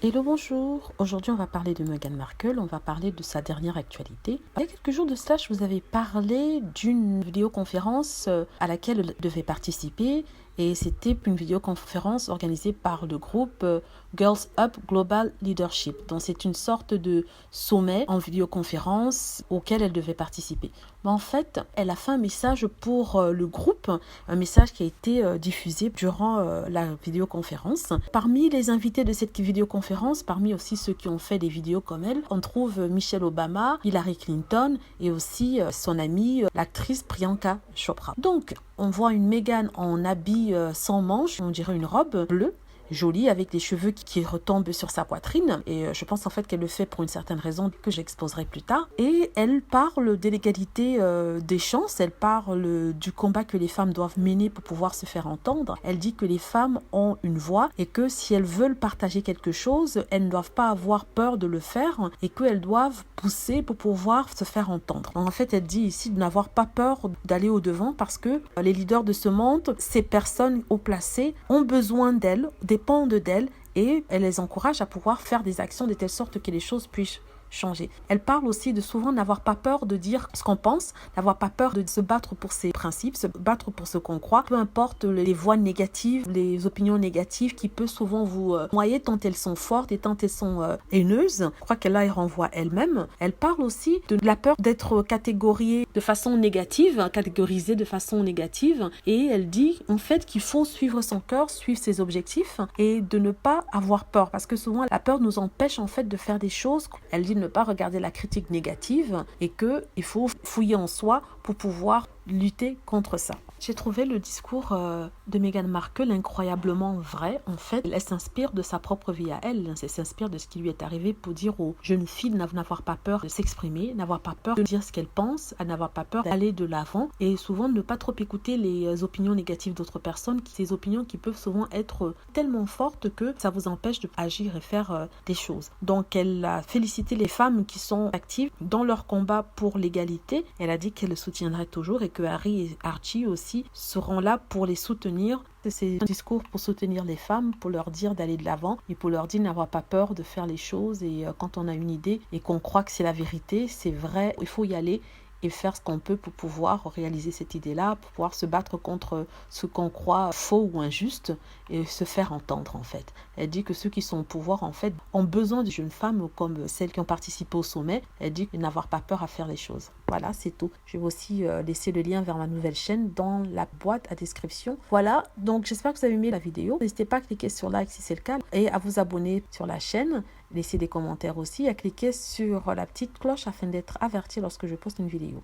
Hello, bonjour. Aujourd'hui, on va parler de Meghan Markle. On va parler de sa dernière actualité. Il y a quelques jours de cela, je vous avais parlé d'une vidéoconférence à laquelle elle devait participer. Et c'était une vidéoconférence organisée par le groupe Girls Up Global Leadership. Donc, c'est une sorte de sommet en vidéoconférence auquel elle devait participer. Mais en fait, elle a fait un message pour le groupe, un message qui a été diffusé durant la vidéoconférence. Parmi les invités de cette vidéoconférence, parmi aussi ceux qui ont fait des vidéos comme elle, on trouve Michelle Obama, Hillary Clinton et aussi son amie, l'actrice Priyanka Chopra. Donc, on voit une Meghan en habit sans manches, on dirait une robe bleue, jolie, avec des cheveux qui retombent sur sa poitrine. Et je pense en fait qu'elle le fait pour une certaine raison que j'exposerai plus tard. Et elle parle de l'égalité des chances, elle parle du combat que les femmes doivent mener pour pouvoir se faire entendre. Elle dit que les femmes ont une voix et que si elles veulent partager quelque chose, elles ne doivent pas avoir peur de le faire et qu'elles doivent pousser pour pouvoir se faire entendre. En fait, elle dit ici de n'avoir pas peur d'aller au-devant parce que les leaders de ce monde, ces personnes haut placées, ont besoin d'elles, dépendent d'elles et elle les encourage à pouvoir faire des actions de telle sorte que les choses puissent changer. Elle parle aussi de souvent n'avoir pas peur de dire ce qu'on pense, n'avoir pas peur de se battre pour ses principes, se battre pour ce qu'on croit, peu importe les voix négatives, les opinions négatives qui peuvent souvent vous noyer tant elles sont fortes et tant elles sont haineuses. Je crois qu'elle là, elle renvoie elle-même. Elle parle aussi de la peur d'être catégorisée de façon négative, catégorisée de façon négative, et elle dit en fait qu'il faut suivre son cœur, suivre ses objectifs et de ne pas avoir peur parce que souvent la peur nous empêche en fait de faire des choses. Elle dit ne pas regarder la critique négative et qu'il faut fouiller en soi pour pouvoir lutter contre ça. J'ai trouvé le discours de Meghan Markle incroyablement vrai. En fait, elle s'inspire de sa propre vie à elle. Elle s'inspire de ce qui lui est arrivé pour dire aux jeunes filles de n'avoir pas peur de s'exprimer, n'avoir pas peur de dire ce qu'elles pensent, à n'avoir pas peur d'aller de l'avant et souvent ne pas trop écouter les opinions négatives d'autres personnes, ces opinions qui peuvent souvent être tellement fortes que ça vous empêche d'agir et faire des choses. Donc, elle a félicité les femmes qui sont actives dans leur combat pour l'égalité. Elle a dit qu'elle le soutiendrait toujours et que Harry et Archie aussi seront là pour les soutenir. C'est un discours pour soutenir les femmes, pour leur dire d'aller de l'avant et pour leur dire n'avoir pas peur de faire les choses. Et quand on a une idée et qu'on croit que c'est la vérité, c'est vrai, il faut y aller et faire ce qu'on peut pour pouvoir réaliser cette idée-là, pour pouvoir se battre contre ce qu'on croit faux ou injuste et se faire entendre en fait. Elle dit que ceux qui sont au pouvoir en fait ont besoin de jeunes femmes comme celles qui ont participé au sommet. Elle dit n'avoir pas peur à faire les choses. Voilà, c'est tout. Je vais aussi laisser le lien vers ma nouvelle chaîne dans la boîte à description. Voilà, donc j'espère que vous avez aimé la vidéo. N'hésitez pas à cliquer sur like si c'est le cas et à vous abonner sur la chaîne. Laissez des commentaires aussi, à cliquer sur la petite cloche afin d'être averti lorsque je poste une vidéo.